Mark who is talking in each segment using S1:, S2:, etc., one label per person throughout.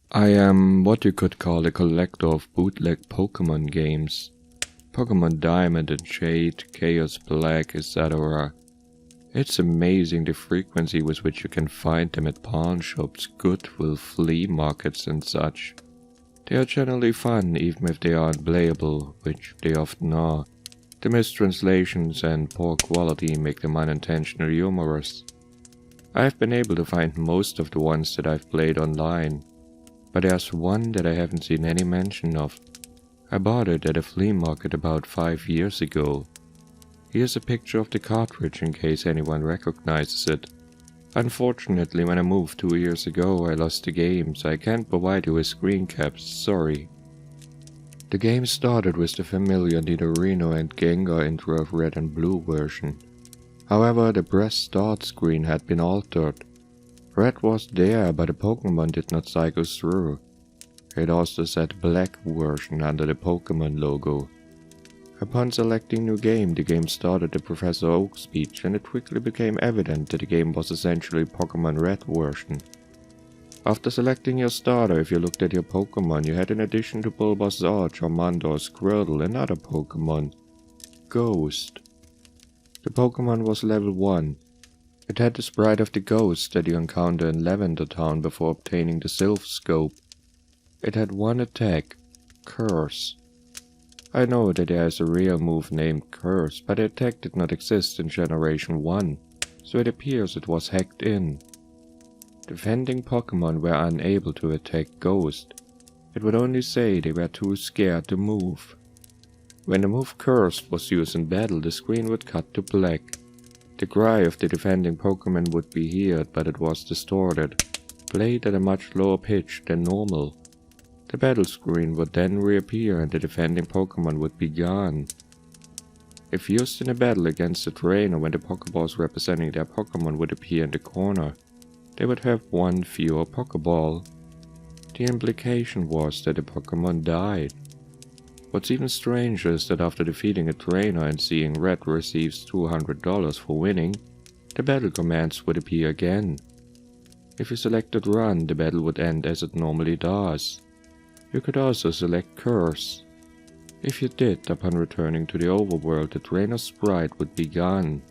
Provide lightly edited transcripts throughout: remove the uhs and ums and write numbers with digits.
S1: I am what you could call a collector of bootleg Pokémon games. Pokémon Diamond and Shade, Chaos Black, etc. It's amazing the frequency with which you can find them at pawn shops, Goodwill, flea markets and such. They are generally fun even if they are unplayable, which they often are. The mistranslations and poor quality make them unintentionally humorous. I have been able to find most of the ones that I've played online, but there's one that I haven't seen any mention of. I bought it at a flea market about 5 years ago. Here's a picture of the cartridge in case anyone recognizes it. Unfortunately, when I moved 2 years ago, I lost the game, so I can't provide you with screen caps, sorry. The game started with the familiar Nidorino and Gengar intro of Red and Blue version. However, the press start screen had been altered. Red was there, but the Pokémon did not cycle through. It also said Black version under the Pokémon logo. Upon selecting New Game, the game started the Professor Oak speech, and it quickly became evident that the game was essentially Pokémon Red version. After selecting your starter, if you looked at your Pokémon, you had in addition to Bulbasaur, Charmander, Squirtle, another Pokémon, Ghost. The Pokémon was level 1. It had the sprite of the ghost that you encounter in Lavender Town before obtaining the Sylph Scope. It had one attack, Curse. I know that there is a real move named Curse, but the attack did not exist in Generation 1, so it appears it was hacked in. Defending Pokémon were unable to attack Ghost. It would only say they were too scared to move. When the move Curse was used in battle, the screen would cut to black. The cry of the defending Pokémon would be heard, but it was distorted, played at a much lower pitch than normal. The battle screen would then reappear and the defending Pokémon would be gone. If used in a battle against a trainer when the Pokeballs representing their Pokémon would appear in the corner, they would have one fewer Pokeball. The implication was that the Pokémon died. What's even stranger is that after defeating a trainer and seeing Red receives $200 for winning, the battle commands would appear again. If you selected Run, the battle would end as it normally does. You could also select Curse. If you did, upon returning to the overworld, the trainer's sprite would be gone.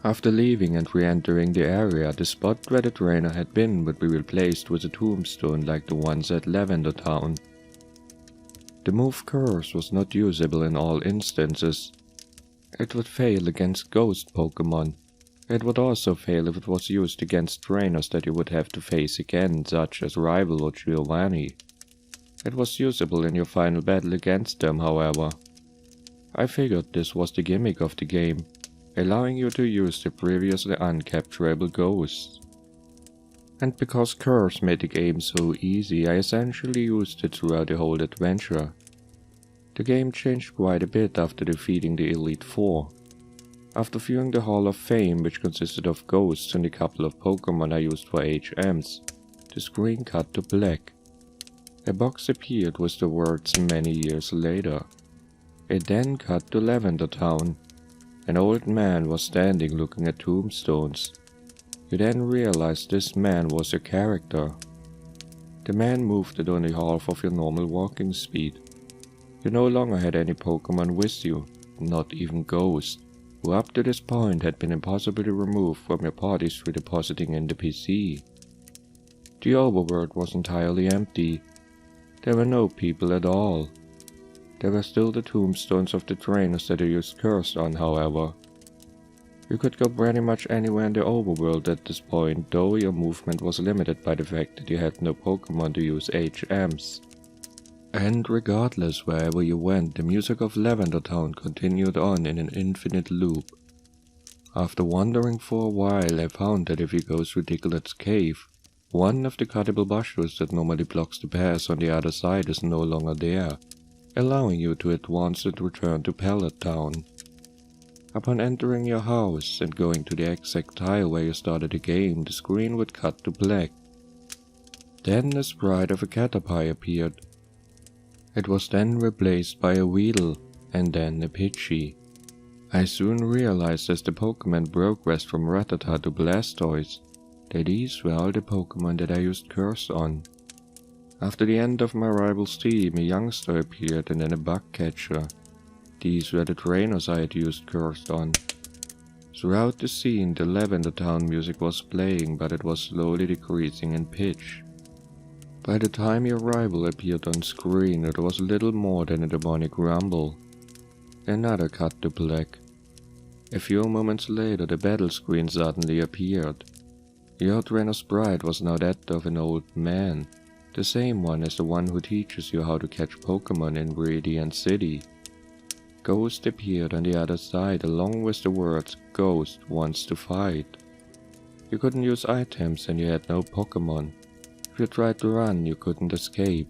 S1: After leaving and re-entering the area, the spot where the trainer had been would be replaced with a tombstone like the ones at Lavender Town. The move Curse was not usable in all instances. It would fail against ghost Pokémon. It would also fail if it was used against trainers that you would have to face again, such as Rival or Giovanni. It was usable in your final battle against them, however. I figured this was the gimmick of the game, allowing you to use the previously uncapturable ghosts. And because Curse made the game so easy, I essentially used it throughout the whole adventure. The game changed quite a bit after defeating the Elite Four. After viewing the Hall of Fame, which consisted of ghosts and a couple of Pokémon I used for HMs, the screen cut to black. A box appeared with the words "Many years later." It then cut to Lavender Town. An old man was standing looking at tombstones. You then realized this man was your character. The man moved at only half of your normal walking speed. You no longer had any Pokémon with you, not even Ghost, who up to this point had been impossibly removed from your party through depositing in the PC. The overworld was entirely empty. There were no people at all. There were still the tombstones of the trainers that you used Curse on, however. You could go pretty much anywhere in the overworld at this point, though your movement was limited by the fact that you had no Pokémon to use HMs. And regardless wherever you went, the music of Lavender Town continued on in an infinite loop. After wandering for a while, I found that if you go through Diglets Cave, one of the cuttable bushes that normally blocks the path on the other side is no longer there, allowing you to advance and return to Pallet Town. Upon entering your house and going to the exact tile where you started the game, the screen would cut to black. Then the sprite of a Caterpie appeared. It was then replaced by a Weedle, and then a Pidgey. I soon realized as the Pokémon progressed from Rattata to Blastoise, that these were all the Pokémon that I used Curse on. After the end of my rival's team, a youngster appeared and then a bug catcher. These were the trainers I had used cursed on. Throughout the scene, the lavender town music was playing, but it was slowly decreasing in pitch. By the time your rival appeared on screen, it was little more than a demonic rumble. Another cut to black. A few moments later, the battle screen suddenly appeared. Your trainer's sprite was now that of an old man, the same one as the one who teaches you how to catch Pokémon in Radiant City. Ghost appeared on the other side along with the words "Ghost wants to fight." You couldn't use items and you had no Pokémon. If you tried to run, you couldn't escape.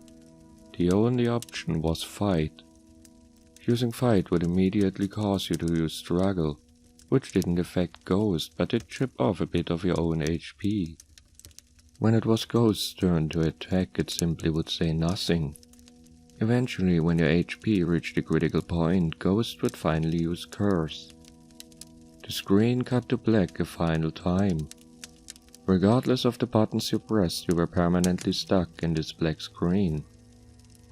S1: The only option was fight. Using fight would immediately cause you to use struggle, which didn't affect Ghost but did chip off a bit of your own HP. When it was Ghost's turn to attack, it simply would say nothing. Eventually, when your HP reached a critical point, Ghost would finally use Curse. The screen cut to black a final time. Regardless of the buttons you pressed, you were permanently stuck in this black screen.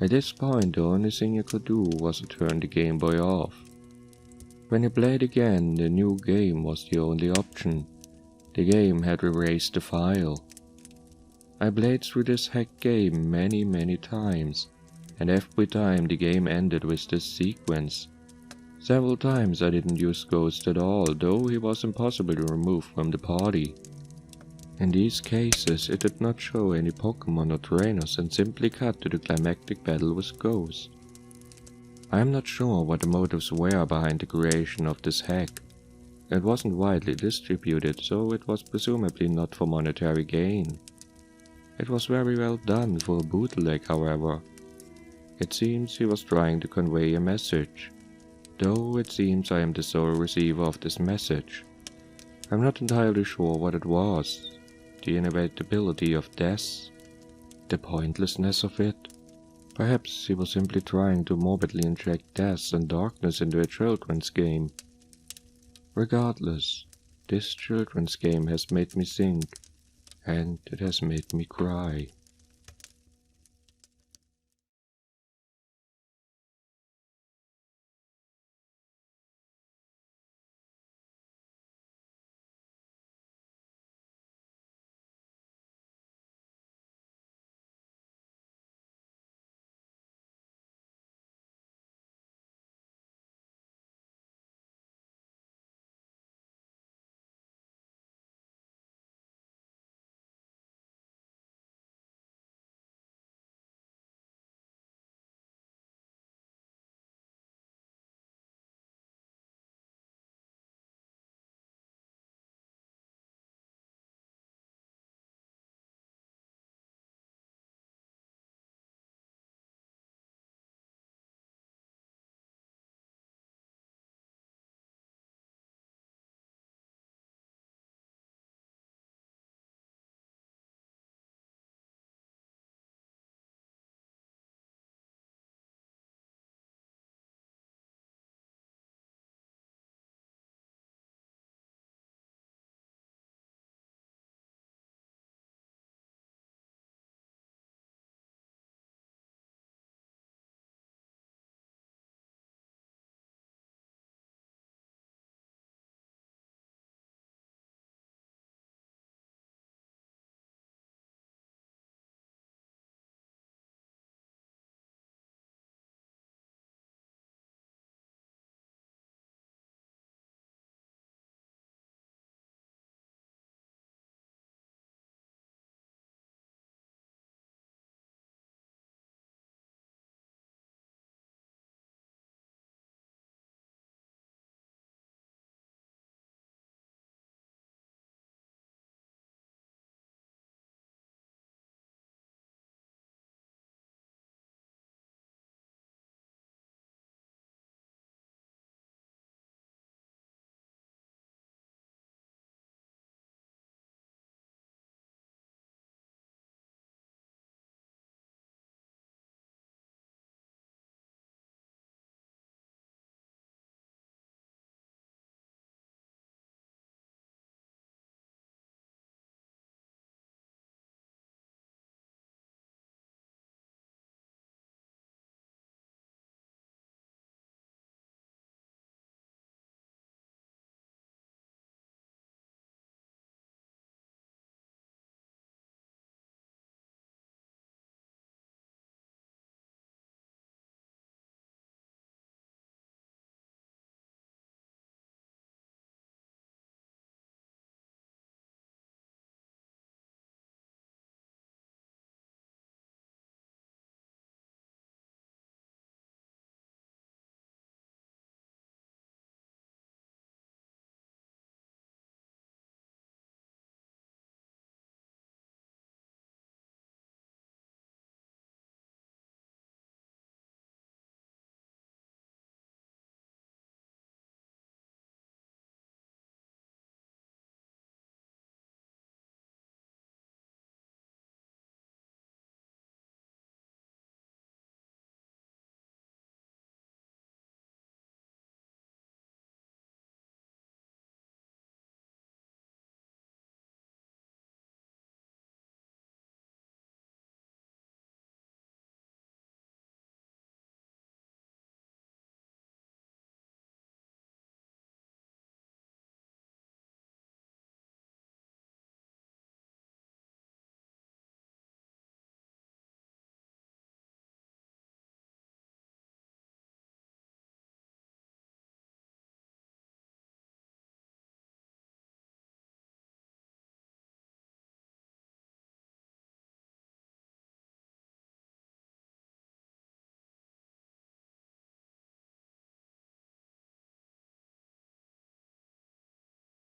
S1: At this point, the only thing you could do was to turn the Game Boy off. When you played again, the new game was the only option. The game had erased the file. I played through this hack game many times, and every time the game ended with this sequence. Several times I didn't use Ghost at all, though he was impossible to remove from the party. In these cases, it did not show any Pokémon or trainers and simply cut to the climactic battle with Ghost. I am not sure what the motives were behind the creation of this hack. It wasn't widely distributed, so it was presumably not for monetary gain. It was very well done for a bootleg, however. It seems he was trying to convey a message, though it seems I am the sole receiver of this message. I'm not entirely sure what it was. The inevitability of death? The pointlessness of it? Perhaps he was simply trying to morbidly inject death and darkness into a children's game. Regardless, this children's game has made me think, and it has made me cry.